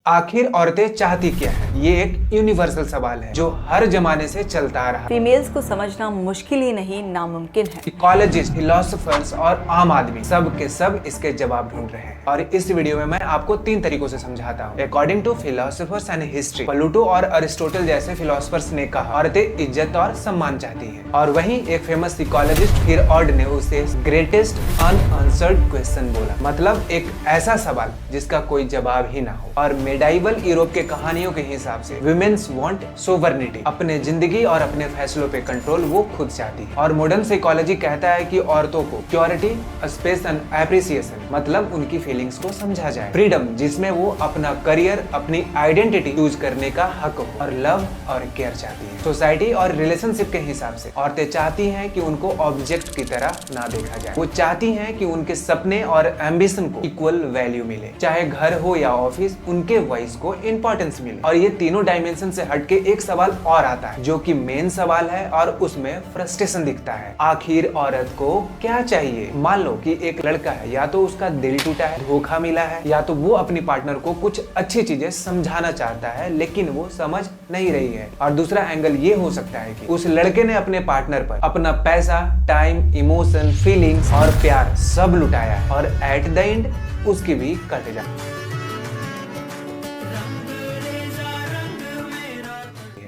आखिर औरतें चाहती क्या है? ये एक यूनिवर्सल सवाल है जो हर जमाने से चलता आ रहा है। फीमेल्स को समझना मुश्किल ही नहीं नामुमकिन है। इकोलॉजिस्ट, फिलोसोफर्स और आम आदमी सब के सब इसके जवाब ढूंढ रहे हैं और इस वीडियो में मैं आपको 3 तरीकों से समझाता हूँ। According to philosophers and history, Pluto और अरिस्टोटल जैसे फिलोसोफर्स ने कहा औरतें इज्जत और सम्मान चाहती हैं। और वहीं एक फेमस इकोलॉजिस्ट हिरऑड ने उसे ग्रेटेस्ट अनआंसर्ड क्वेश्चन बोला, मतलब एक ऐसा सवाल जिसका कोई जवाब ही ना हो। और मेडाइवल यूरोप के कहानियों के हिसाब से वुमेन्स वांट सोवर्निटी, अपने जिंदगी और अपने फैसलों पे कंट्रोल वो खुद चाहती है। और मॉडर्न साइकोलॉजी कहता है कि औरतों को प्योरिटी, स्पेस एंड एप्रिसिएशन, मतलब उनकी फीलिंग्स को समझा जाए, फ्रीडम जिसमें वो अपना करियर, अपनी आइडेंटिटी चूज करने का हक हो, और लव और केयर चाहती है। सोसाइटी और रिलेशनशिप के हिसाब से औरतें चाहती हैं कि उनको ऑब्जेक्ट की तरह ना देखा जाए। वो चाहती हैं कि उनके सपने और एम्बिशन को इक्वल वैल्यू मिले, चाहे घर हो या ऑफिस, उनके वॉइस को इंपॉर्टेंस मिले। और ये तीनों डायमेंशन से हटके एक सवाल और आता है जो कि मेन सवाल है और उसमें फ्रस्ट्रेशन दिखता है। आखिर औरत को क्या चाहिए? मान लो कि एक लड़का है, या तो उसका दिल टूटा है, धोखा मिला है, या तो वो अपनी पार्टनर को कुछ अच्छी चीजें समझाना चाहता है लेकिन वो समझ नहीं रही है। और दूसरा एंगल ये हो सकता है कि उस लड़के ने अपने पार्टनर पर अपना पैसा, टाइम, इमोशन, फीलिंग्स और प्यार सब लुटाया है और एट द एंड उसकी भी कट जाए।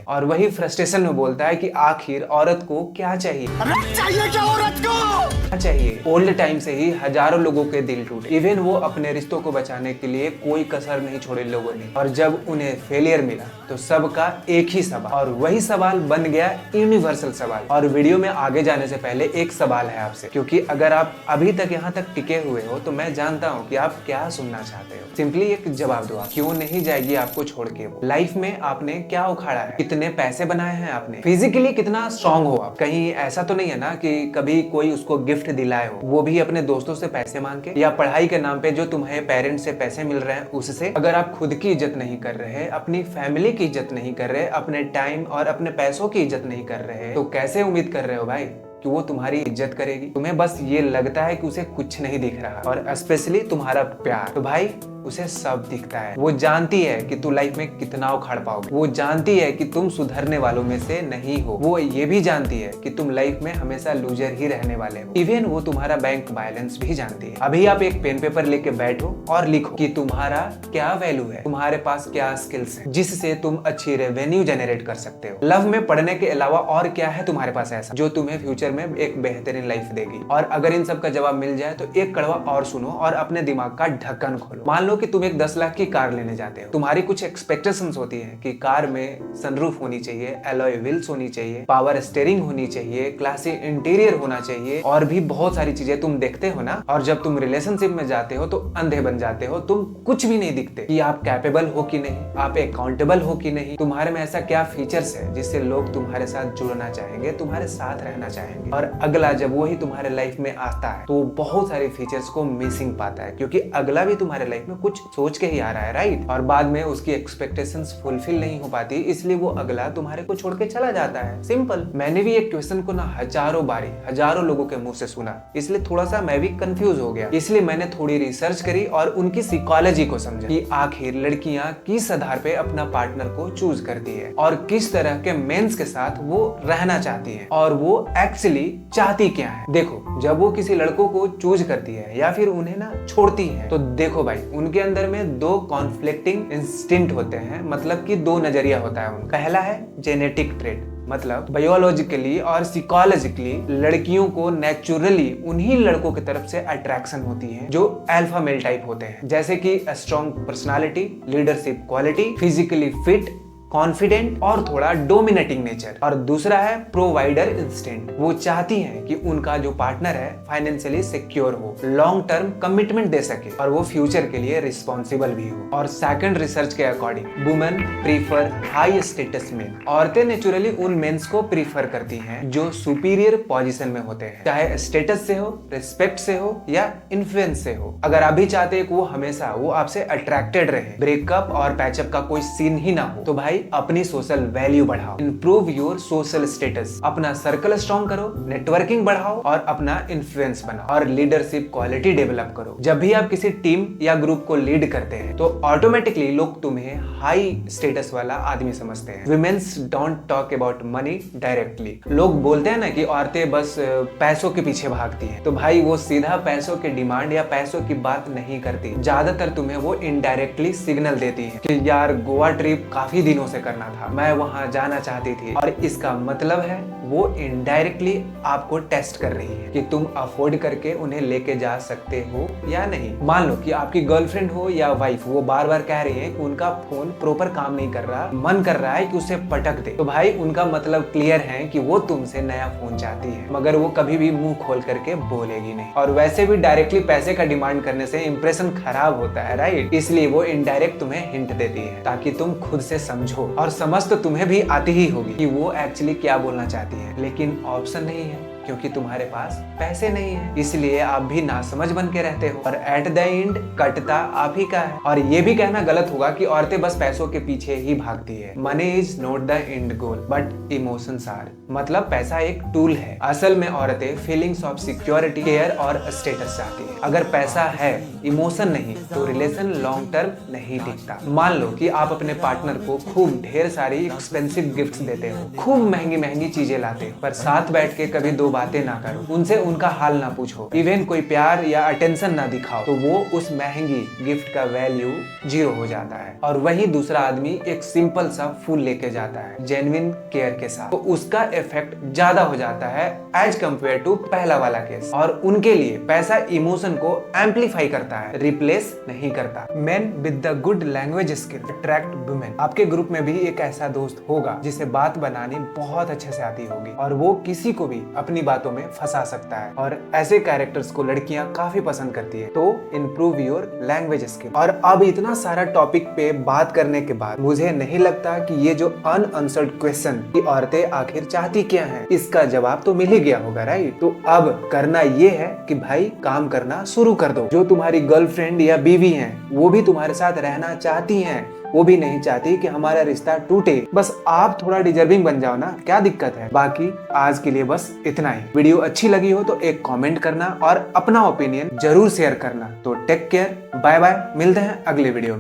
और वही फ्रस्ट्रेशन में बोलता है कि आखिर औरत को क्या चाहिए? चाहिए क्या औरत को? क्या चाहिए? ओल्ड टाइम से ही हजारों लोगों के दिल टूटे, इवन वो अपने रिश्तों को बचाने के लिए कोई कसर नहीं छोड़े लोगों ने। और जब उन्हें फेलियर मिला तो सबका एक ही सवाल, और वही सवाल बन गया यूनिवर्सल सवाल। और वीडियो में आगे जाने से पहले एक सवाल है आपसे, क्योंकि अगर आप अभी तक यहाँ तक टिके हुए हो तो मैं जानता हूँ कि आप क्या सुनना चाहते हो। सिंपली एक जवाब दो, क्यों नहीं जाएगी आपको छोड़ के वो? लाइफ में आपने क्या उखाड़ा है? कितने पैसे बनाए हैं आपने? फिजिकली कितना स्ट्रांग हो आप? कहीं ऐसा तो नहीं है ना कि कभी कोई उसको गिफ्ट दिलाए हो, वो भी अपने दोस्तों से पैसे मांग के, या पढ़ाई के नाम पे जो तुम्हें पेरेंट्स से पैसे मिल रहे हैं उससे? अगर आप खुद की इज्जत नहीं कर रहे, अपनी फैमिली की इज्जत नहीं कर रहे, अपने टाइम और अपने पैसों की इज्जत नहीं कर रहे, तो कैसे उम्मीद कर रहे हो भाई कि वो तुम्हारी इज्जत करेगी? तुम्हें बस ये लगता है कि उसे कुछ नहीं दिख रहा, और स्पेशली तुम्हारा प्यार, तो भाई उसे सब दिखता है। वो जानती है कि तू लाइफ में कितना उखाड़ पाओगे, वो जानती है कि तुम सुधरने वालों में से नहीं हो, वो ये भी जानती है कि तुम लाइफ में हमेशा लूजर ही रहने वाले हो। इवन वो तुम्हारा बैंक बैलेंस भी जानती है। अभी आप एक पेन पेपर लेके बैठो और लिखो कि तुम्हारा क्या वैल्यू है, तुम्हारे पास क्या स्किल्स है जिससे तुम अच्छी रेवेन्यू जनरेट कर सकते हो। लव में पढ़ने के अलावा और क्या है तुम्हारे पास ऐसा जो तुम्हें फ्यूचर में एक बेहतरीन लाइफ देगी? और अगर इन सब का जवाब मिल जाए तो एक कड़वा और सुनो और अपने दिमाग का ढक्कन खोलो। मान लो कि तुम एक 10 लाख की कार लेने जाते हो। तुम्हारी कुछ एक्सपेक्टेशंस होती है कि कार में सनरूफ होनी चाहिए, एलॉय व्हील्स होनी चाहिए, पावर स्टीयरिंग होनी चाहिए, क्लासी इंटीरियर होना चाहिए, और भी बहुत सारी चीजें तुम देखते हो ना। और जब तुम रिलेशनशिप में जाते हो तो अंधे बन जाते हो, तुम कुछ भी नहीं दिखते कि आप कैपेबल हो कि नहीं, आप अकाउंटेबल हो कि नहीं, तुम्हारे में ऐसा क्या फीचर्स है जिससे लोग तुम्हारे साथ जुड़ना चाहेंगे, तुम्हारे साथ रहना चाहेंगे। और अगला जब वही तुम्हारे लाइफ में आता है तो बहुत सारे फीचर्स को मिसिंग पाता है, क्योंकि अगला भी तुम्हारे लाइफ में कुछ सोच के ही आ रहा है, राइट? और बाद में उसकी एक्सपेक्टेशंस फुलफिल नहीं हो पाती, इसलिए वो अगला तुम्हारे को छोड़ के चला जाता है। सिंपल। मैंने भी एक क्वेश्चन को ना हजारों बारी हजारों लोगों के मुंह से सुना, इसलिए थोड़ा सा मैं भी कंफ्यूज हो गया। इसलिए मैंने थोड़ी रिसर्च करी और उनकी साइकोलॉजी को समझा कि आखिर लड़कियां किस आधार पे अपना पार्टनर को चूज करती है और किस तरह के मेंस के साथ वो रहना चाहती है, और वो एक्चुअली चाहती क्या है। देखो, जब वो किसी लड़कों को चूज करती है या फिर उन्हें ना छोड़ती है, तो देखो भाई, उनके अंदर में दो कॉन्फ्लिक्टिंग इंस्टिंक्ट होते हैं, मतलब कि दो नजरिया होता है उनका। पहला है जेनेटिक ट्रेट, मतलब बायोलॉजिकली और साइकोलॉजिकली लड़कियों को नेचुरली उन्हीं लड़कों की तरफ से अट्रैक्शन होती है जो अल्फा मेल टाइप होते हैं, जैसे कि strong personality, leadership quality, physically fit, confident और थोड़ा डोमिनेटिंग नेचर। और दूसरा है प्रोवाइडर इंस्टिंक्ट। वो चाहती हैं कि उनका जो पार्टनर है फाइनेंशियली सिक्योर हो, लॉन्ग टर्म कमिटमेंट दे सके, और वो फ्यूचर के लिए रिस्पॉन्सिबल भी हो। और सेकंड रिसर्च के according women prefer high status main. औरतें नेचुरली उन मेंस को प्रीफर करती हैं जो सुपीरियर पोजीशन में होते हैं, चाहे स्टेटस से हो, रिस्पेक्ट से हो या इन्फ्लुएंस से हो। अगर आप भी चाहते हैं कि वो हमेशा वो आपसे अट्रैक्टेड रहे, ब्रेकअप और पैचअप का कोई सीन ही ना हो, तो भाई भाई अपनी सोशल वैल्यू बढ़ाओ, इंप्रूव योर सोशल स्टेटस, अपना सर्कल स्ट्रॉन्ग करो, नेटवर्किंग बढ़ाओ और अपना इन्फ्लुएंस बनाओ और लीडरशिप क्वालिटी डेवलप करो। जब भी आप किसी टीम या ग्रुप को लीड करते हैं तो ऑटोमेटिकली लोग तुम्हें हाई स्टेटस वाला आदमी समझते हैं। Women's don't talk about money directly. लोग बोलते हैं ना कि औरतें बस पैसों के पीछे भागती हैं, तो भाई वो सीधा पैसों के डिमांड या पैसों की बात नहीं करती, ज्यादातर तुम्हें वो इनडायरेक्टली सिग्नल देती है कि यार गोवा ट्रिप काफी दिनों से करना था, मैं वहां जाना चाहती थी, और इसका मतलब है वो इनडायरेक्टली आपको टेस्ट कर रही है कि तुम अफोर्ड करके उन्हें लेके जा सकते हो या नहीं। मान लो कि आपकी गर्लफ्रेंड हो या वाइफ, वो बार बार कह रही है कि उनका फोन प्रॉपर काम नहीं कर रहा, मन कर रहा है कि उसे पटक दे, तो भाई उनका मतलब क्लियर है कि वो तुमसे नया फोन चाहती है, मगर वो कभी भी मुंह खोल करके बोलेगी नहीं। और वैसे भी डायरेक्टली पैसे का डिमांड करने से इंप्रेशन खराब होता है, राइट? इसलिए वो इनडायरेक्ट तुम्हें हिंट देती है ताकि तुम खुद से समझो, और समझ तो तुम्हें भी आती ही होगी कि वो एक्चुअली क्या बोलना चाहती है, लेकिन ऑप्शन नहीं है क्योंकि तुम्हारे पास पैसे नहीं है, इसलिए आप भी नासमझ बन के रहते हो और एट द एंड कटता आप ही का है। और ये भी कहना गलत होगा कि औरतें बस पैसों के पीछे ही भागती है। Money is not the end goal but emotions are. मतलब पैसा एक टूल है, असल में औरतें फीलिंग्स ऑफ सिक्योरिटी, केयर और स्टेटस चाहती है। अगर पैसा है, इमोशन नहीं, तो रिलेशन लॉन्ग टर्म नहीं टिकता। मान लो कि आप अपने पार्टनर को खूब ढेर सारी एक्सपेंसिव गिफ्ट्स देते हो, खूब महंगी महंगी चीजें लाते हो, पर साथ बैठ के कभी दो बातें ना करो, उनसे उनका हाल ना पूछो, इवन कोई प्यार या अटेंशन ना दिखाओ, तो वो उस महंगी गिफ्ट का वैल्यू 0 हो जाता है। और वही दूसरा आदमी एक सिंपल सा फूल लेके जाता है जेन्युइन केयर के साथ, तो उसका इफेक्ट ज्यादा हो जाता है एज कम्पेयर टू पहला वाला केस। और उनके लिए पैसा इमोशन को एम्पलीफाई करता है, रिप्लेस नहीं करता। Main with the good language skill attract women. आपके ग्रुप में भी एक ऐसा दोस्त होगा जिसे बात बनानी बहुत अच्छे से आती होगी और वो किसी को भी अपनी बातों में फंसा सकता है, और ऐसे कैरेक्टर्स को लड़कियां काफी पसंद करती है। तो इंप्रूव योर लैंग्वेज स्किल। और अब इतना सारा टॉपिक पे बात करने के बाद मुझे नहीं लगता कि ये जो अनआंसर्ड क्वेश्चन कि औरतें आखिर चाहती क्या हैं, इसका जवाब तो मिल ही गया होगा, राइट? तो अब करना ये है कि भाई काम करना शुरू कर दो। जो तुम्हारी गर्लफ्रेंड या बीवी हैं, वो भी तुम्हारे साथ रहना चाहती हैं, वो भी नहीं चाहती कि हमारा रिश्ता टूटे। बस आप थोड़ा डिजर्विंग बन जाओ ना, क्या दिक्कत है? बाकी आज के लिए बस इतना ही। वीडियो अच्छी लगी हो तो एक कमेंट करना और अपना ओपिनियन जरूर शेयर करना। तो टेक केयर, बाय बाय, मिलते हैं अगले वीडियो में।